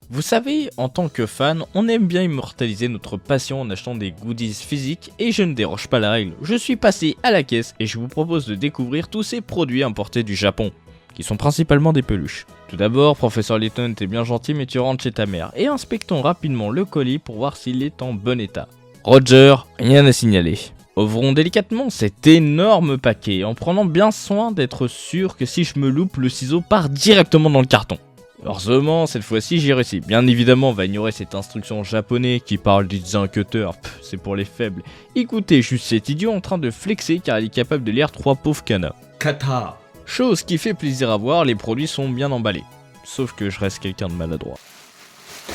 Vous savez, en tant que fan, on aime bien immortaliser notre passion en achetant des goodies physiques et je ne déroge pas la règle. Je suis passé à la caisse et je vous propose de découvrir tous ces produits importés du Japon, qui sont principalement des peluches. Tout d'abord, Professeur Layton était bien gentil mais tu rentres chez ta mère et inspectons rapidement le colis pour voir s'il est en bon état. Roger, rien à signaler. Ouvrons délicatement cet énorme paquet en prenant bien soin d'être sûr que si je me loupe, le ciseau part directement dans le carton. Heureusement, cette fois-ci j'ai réussi. Bien évidemment, on va ignorer cette instruction en japonais qui parle d'un cutter, c'est pour les faibles. Écoutez juste cet idiot en train de flexer car il est capable de lire 3 pauvres kanas. Kata. Chose qui fait plaisir à voir, les produits sont bien emballés. Sauf que je reste quelqu'un de maladroit.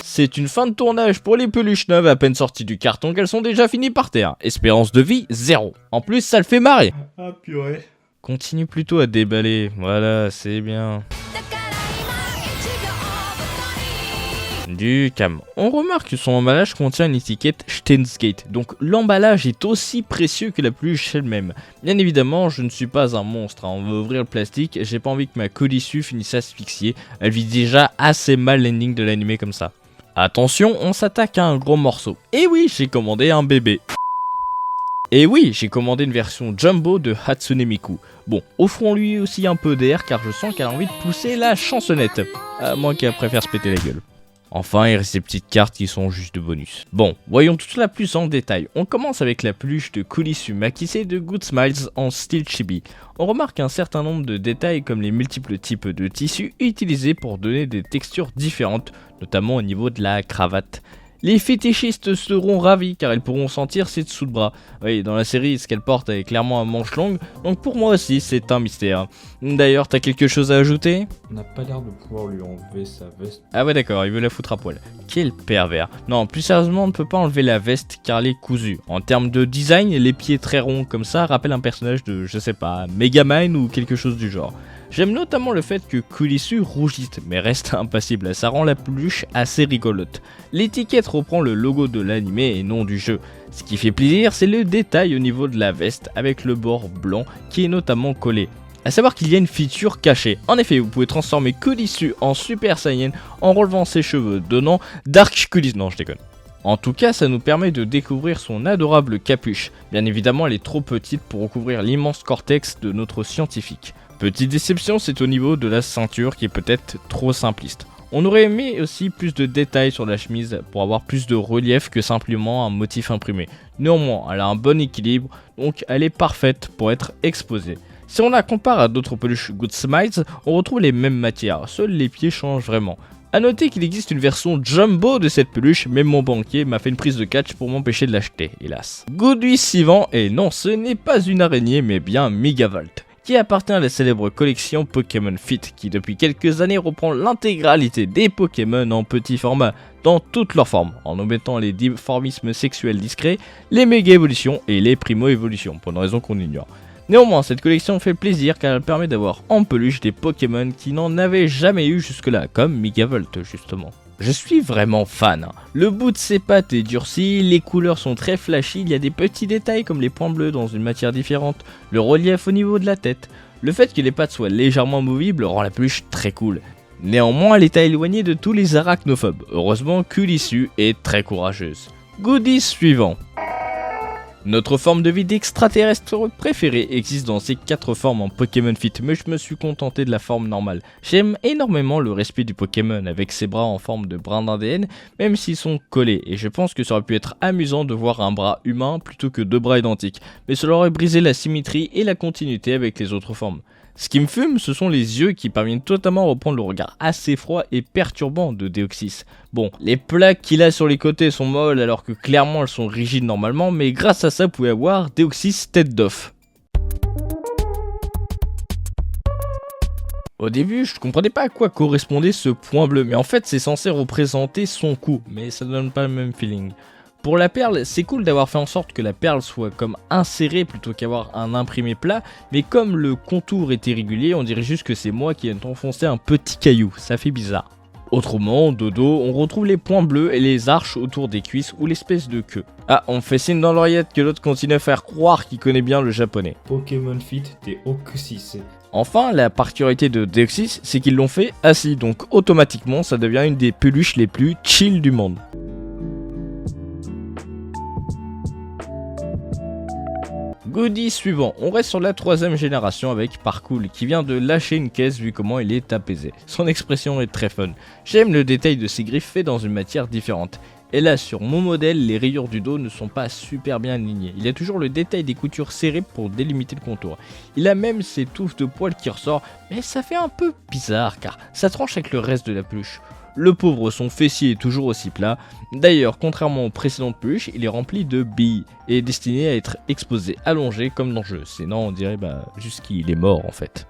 C'est une fin de tournage pour les peluches neuves à peine sorties du carton qu'elles sont déjà finies par terre. Espérance de vie, 0. En plus, ça le fait marrer. Ah purée. Continue plutôt à déballer, voilà, c'est bien. Du calme. On remarque que son emballage contient une étiquette Steins-Gate, donc l'emballage est aussi précieux que la peluche elle-même. Bien évidemment, je ne suis pas un monstre, on va ouvrir le plastique, j'ai pas envie que ma Colisu finisse asphyxiée, elle vit déjà assez mal l'ending de l'animé comme ça. Attention, on s'attaque à un gros morceau. Et oui, j'ai commandé un bébé. Et oui, j'ai commandé une version jumbo de Hatsune Miku. Bon, offrons-lui aussi un peu d'air car je sens qu'elle a envie de pousser la chansonnette. À moins qu'elle préfère se péter la gueule. Enfin, il reste ces petites cartes qui sont juste de bonus. Bon, voyons tout cela plus en détail. On commence avec la peluche de Kurisu Makise de Good Smiles en style chibi. On remarque un certain nombre de détails comme les multiples types de tissus utilisés pour donner des textures différentes, notamment au niveau de la cravate. Les fétichistes seront ravis car ils pourront sentir ses dessous de bras. Oui, dans la série, ce qu'elle porte est clairement un manche longue, donc pour moi aussi, c'est un mystère. D'ailleurs, t'as quelque chose à ajouter ? On n'a pas l'air de pouvoir lui enlever sa veste. Ah ouais d'accord, il veut la foutre à poil. Quel pervers. Non, plus sérieusement, on ne peut pas enlever la veste car elle est cousue. En termes de design, les pieds très ronds comme ça rappellent un personnage de, je sais pas, Megamind ou quelque chose du genre. J'aime notamment le fait que Kurisu rougisse, mais reste impassible, ça rend la peluche assez rigolote. L'étiquette reprend le logo de l'animé et non du jeu. Ce qui fait plaisir, c'est le détail au niveau de la veste avec le bord blanc qui est notamment collé. A savoir qu'il y a une feature cachée. En effet, vous pouvez transformer Kurisu en Super Saiyan en relevant ses cheveux, donnant Dark Kurisu. Non, je déconne. En tout cas, ça nous permet de découvrir son adorable capuche. Bien évidemment, elle est trop petite pour recouvrir l'immense cortex de notre scientifique. Petite déception, c'est au niveau de la ceinture qui est peut-être trop simpliste. On aurait aimé aussi plus de détails sur la chemise pour avoir plus de relief que simplement un motif imprimé. Néanmoins, elle a un bon équilibre, donc elle est parfaite pour être exposée. Si on la compare à d'autres peluches Good Smiles, on retrouve les mêmes matières, seuls les pieds changent vraiment. A noter qu'il existe une version jumbo de cette peluche, mais mon banquier m'a fait une prise de catch pour m'empêcher de l'acheter, hélas. Goodie suivant, et non, ce n'est pas une araignée, mais bien Megavolt, qui appartient à la célèbre collection Pokémon Fit, qui depuis quelques années reprend l'intégralité des Pokémon en petit format, dans toutes leurs formes, en omettant les dimorphismes sexuels discrets, les méga-évolutions et les primo-évolutions, pour une raison qu'on ignore. Néanmoins, cette collection fait plaisir car elle permet d'avoir en peluche des Pokémon qui n'en avaient jamais eu jusque-là, comme Megavolt justement. Je suis vraiment fan. Le bout de ses pattes est durci, les couleurs sont très flashy, il y a des petits détails comme les points bleus dans une matière différente, le relief au niveau de la tête. Le fait que les pattes soient légèrement movibles rend la peluche très cool. Néanmoins, elle est à éloigner de tous les arachnophobes. Heureusement, Kurisu est très courageuse. Goodies suivant. Notre forme de vie d'extraterrestre préférée existe dans ces 4 formes en Pokémon Fit, mais je me suis contenté de la forme normale. J'aime énormément le respect du Pokémon avec ses bras en forme de brin d'ADN, même s'ils sont collés, et je pense que ça aurait pu être amusant de voir un bras humain plutôt que 2 bras identiques, mais cela aurait brisé la symétrie et la continuité avec les autres formes. Ce qui me fume, ce sont les yeux qui parviennent totalement à reprendre le regard assez froid et perturbant de Deoxys. Bon, les plaques qu'il a sur les côtés sont molles alors que clairement elles sont rigides normalement, mais grâce à ça vous pouvez avoir Deoxys tête d'œuf. Au début, je comprenais pas à quoi correspondait ce point bleu, mais en fait c'est censé représenter son cou, mais ça donne pas le même feeling. Pour la perle, c'est cool d'avoir fait en sorte que la perle soit comme insérée plutôt qu'avoir un imprimé plat, mais comme le contour est irrégulier, on dirait juste que c'est moi qui ai enfoncé un petit caillou, ça fait bizarre. Autrement, de dos, on retrouve les points bleus et les arches autour des cuisses ou l'espèce de queue. Ah, on fait signe dans l'oreillette que l'autre continue à faire croire qu'il connaît bien le japonais. Pokémon Fit des Okusis. Enfin, la particularité de Deoxys, c'est qu'ils l'ont fait assis, donc automatiquement ça devient une des peluches les plus chill du monde. Goodie suivant, on reste sur la 3ème génération avec Parkour qui vient de lâcher une caisse vu comment il est apaisé. Son expression est très fun. J'aime le détail de ses griffes fait dans une matière différente. Et là sur mon modèle, les rayures du dos ne sont pas super bien alignées. Il y a toujours le détail des coutures serrées pour délimiter le contour. Il a même ses touffes de poils qui ressortent, mais ça fait un peu bizarre car ça tranche avec le reste de la peluche. Le pauvre, son fessier est toujours aussi plat. D'ailleurs, contrairement aux précédentes peluches, il est rempli de billes et est destiné à être exposé allongé comme dans le jeu. Sinon, on dirait juste qu'il est mort en fait.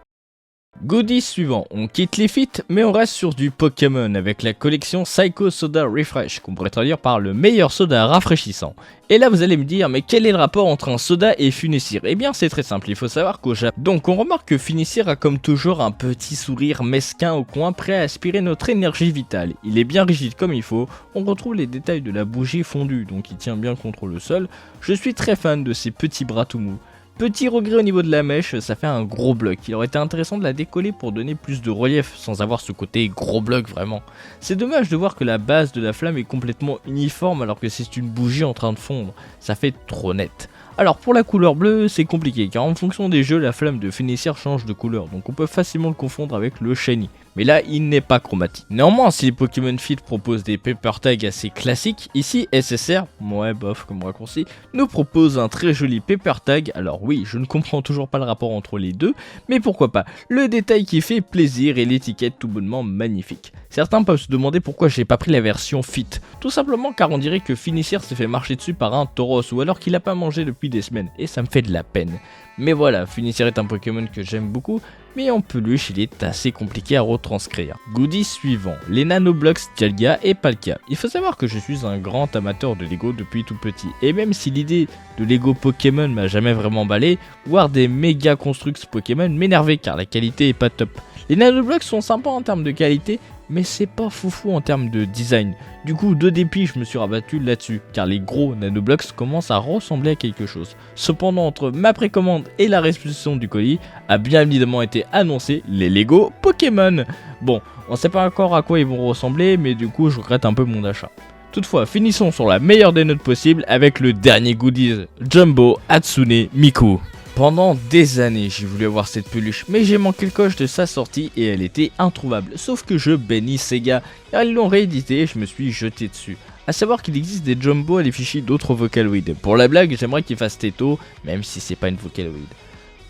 Goodie suivant, on quitte les feats mais on reste sur du Pokémon avec la collection Psycho Soda Refresh qu'on pourrait traduire par le meilleur soda rafraîchissant. Et là vous allez me dire mais quel est le rapport entre un soda et Funessir? Eh bien c'est très simple, il faut savoir qu'au Japon, donc on remarque que Funessir a comme toujours un petit sourire mesquin au coin prêt à aspirer notre énergie vitale. Il est bien rigide comme il faut, on retrouve les détails de la bougie fondue donc il tient bien contre le sol. Je suis très fan de ces petits bras tout mous. Petit regret au niveau de la mèche, ça fait un gros bloc. Il aurait été intéressant de la décoller pour donner plus de relief, sans avoir ce côté gros bloc vraiment. C'est dommage de voir que la base de la flamme est complètement uniforme alors que c'est une bougie en train de fondre. Ça fait trop net. Alors pour la couleur bleue, c'est compliqué car en fonction des jeux, la flamme de Funessir change de couleur, donc on peut facilement le confondre avec le Shiny. Mais là, il n'est pas chromatique. Néanmoins, si les Pokémon Fit proposent des paper tags assez classiques, ici SSR, ouais bof comme raccourci, nous propose un très joli paper tag. Alors oui, je ne comprends toujours pas le rapport entre les deux, mais pourquoi pas. Le détail qui fait plaisir et l'étiquette tout bonnement magnifique. Certains peuvent se demander pourquoi j'ai pas pris la version Fit. Tout simplement car on dirait que Funessir s'est fait marcher dessus par un tauros ou alors qu'il a pas mangé depuis des semaines et ça me fait de la peine. Mais voilà, Funessir est un Pokémon que j'aime beaucoup, mais en peluche il est assez compliqué à retranscrire. Goodie suivant, les Nanoblocks Dialga et Palkia. Il faut savoir que je suis un grand amateur de Lego depuis tout petit, et même si l'idée de Lego Pokémon m'a jamais vraiment emballé, voir des méga constructs Pokémon m'énervait car la qualité est pas top. Les Nanoblocks sont sympas en termes de qualité, mais c'est pas foufou en termes de design. Du coup, de dépit, je me suis rabattu là-dessus, car les gros Nanoblocks commencent à ressembler à quelque chose. Cependant, entre ma précommande et la réception du colis, a bien évidemment été annoncé les Lego Pokémon. Bon, on sait pas encore à quoi ils vont ressembler, mais du coup, je regrette un peu mon achat. Toutefois, finissons sur la meilleure des notes possibles avec le dernier goodies, Jumbo Hatsune Miku. Pendant des années, j'ai voulu avoir cette peluche, mais j'ai manqué le coche de sa sortie et elle était introuvable. Sauf que je bénis Sega, car ils l'ont réédité et je me suis jeté dessus. A savoir qu'il existe des Jumbo à l'effigie d'autres Vocaloid. Pour la blague, j'aimerais qu'il fasse Teto, même si c'est pas une Vocaloid.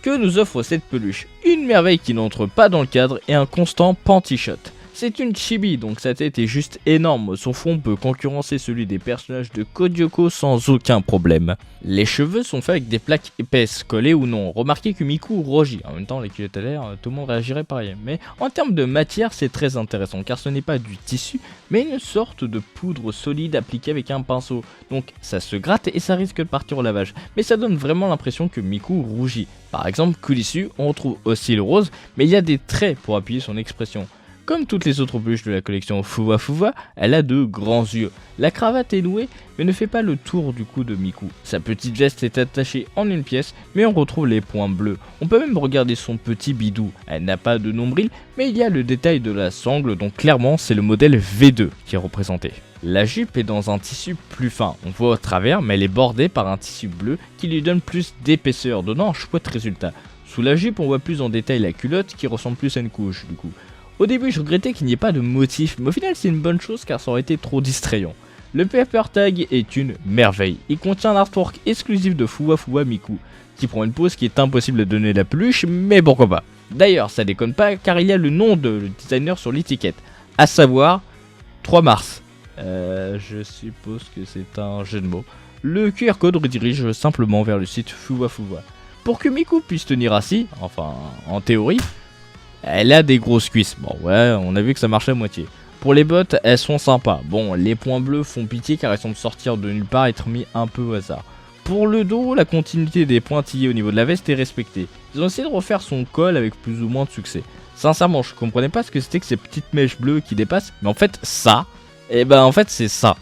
Que nous offre cette peluche? Une merveille qui n'entre pas dans le cadre et un constant panty-shot. C'est une chibi, donc sa tête est juste énorme, son fond peut concurrencer celui des personnages de Code Lyoko sans aucun problème. Les cheveux sont faits avec des plaques épaisses, collées ou non. Remarquez que Miku rougit, en même temps les culottes à l'air, tout le monde réagirait pareil. Mais en termes de matière, c'est très intéressant, car ce n'est pas du tissu, mais une sorte de poudre solide appliquée avec un pinceau. Donc ça se gratte et ça risque de partir au lavage, mais ça donne vraiment l'impression que Miku rougit. Par exemple, Kulissu, on retrouve aussi le rose, mais il y a des traits pour appuyer son expression. Comme toutes les autres peluches de la collection Fuwa Fuwa, elle a de grands yeux. La cravate est nouée, mais ne fait pas le tour du cou de Miku. Sa petite veste est attachée en une pièce, mais on retrouve les points bleus. On peut même regarder son petit bidou. Elle n'a pas de nombril, mais il y a le détail de la sangle, donc clairement c'est le modèle V2 qui est représenté. La jupe est dans un tissu plus fin, on voit au travers, mais elle est bordée par un tissu bleu qui lui donne plus d'épaisseur, donnant un chouette résultat. Sous la jupe, on voit plus en détail la culotte qui ressemble plus à une couche du coup. Au début, je regrettais qu'il n'y ait pas de motif, mais au final, c'est une bonne chose car ça aurait été trop distrayant. Le paper tag est une merveille. Il contient un artwork exclusif de Fuwa Fuwa Miku, qui prend une pose qui est impossible à donner la peluche, mais pourquoi pas. D'ailleurs, ça déconne pas car il y a le nom de designer sur l'étiquette, à savoir 3 mars. Je suppose que c'est un jeu de mots. Le QR code redirige simplement vers le site Fuwa Fuwa. Pour que Miku puisse tenir assis, enfin en théorie, elle a des grosses cuisses. Bon ouais, on a vu que ça marchait à moitié. Pour les bottes, elles sont sympas. Bon, les points bleus font pitié car elles semblent sortir de nulle part et être mis un peu au hasard. Pour le dos, la continuité des pointillés au niveau de la veste est respectée. Ils ont essayé de refaire son col avec plus ou moins de succès. Sincèrement, je comprenais pas ce que c'était que ces petites mèches bleues qui dépassent, mais en fait ça, en fait c'est ça.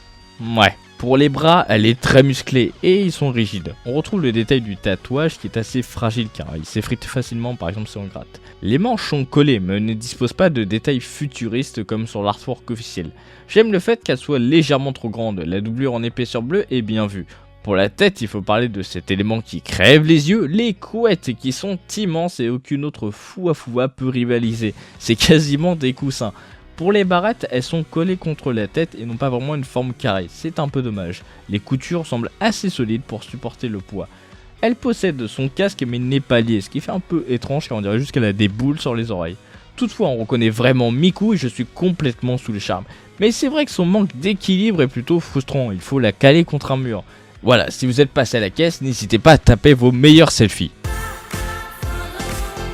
Ouais. Pour les bras, elle est très musclée et ils sont rigides. On retrouve le détail du tatouage qui est assez fragile car il s'effrite facilement par exemple si on le gratte. Les manches sont collées mais ne disposent pas de détails futuristes comme sur l'artwork officiel. J'aime le fait qu'elle soit légèrement trop grande, la doublure en épaisseur bleue est bien vue. Pour la tête, il faut parler de cet élément qui crève les yeux, les couettes qui sont immenses et aucune autre fouafoua peut rivaliser. C'est quasiment des coussins. Pour les barrettes, elles sont collées contre la tête et n'ont pas vraiment une forme carrée, c'est un peu dommage. Les coutures semblent assez solides pour supporter le poids. Elle possède son casque mais n'est pas lié, ce qui fait un peu étrange car on dirait juste qu'elle a des boules sur les oreilles. Toutefois, on reconnaît vraiment Miku et je suis complètement sous le charme. Mais c'est vrai que son manque d'équilibre est plutôt frustrant, il faut la caler contre un mur. Voilà, si vous êtes passé à la caisse, n'hésitez pas à taper vos meilleurs selfies.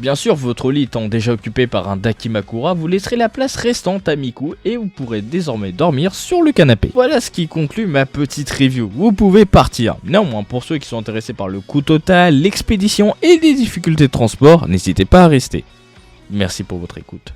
Bien sûr, votre lit étant déjà occupé par un Dakimakura, vous laisserez la place restante à Miku et vous pourrez désormais dormir sur le canapé. Voilà ce qui conclut ma petite review, vous pouvez partir. Néanmoins, pour ceux qui sont intéressés par le coût total, l'expédition et les difficultés de transport, n'hésitez pas à rester. Merci pour votre écoute.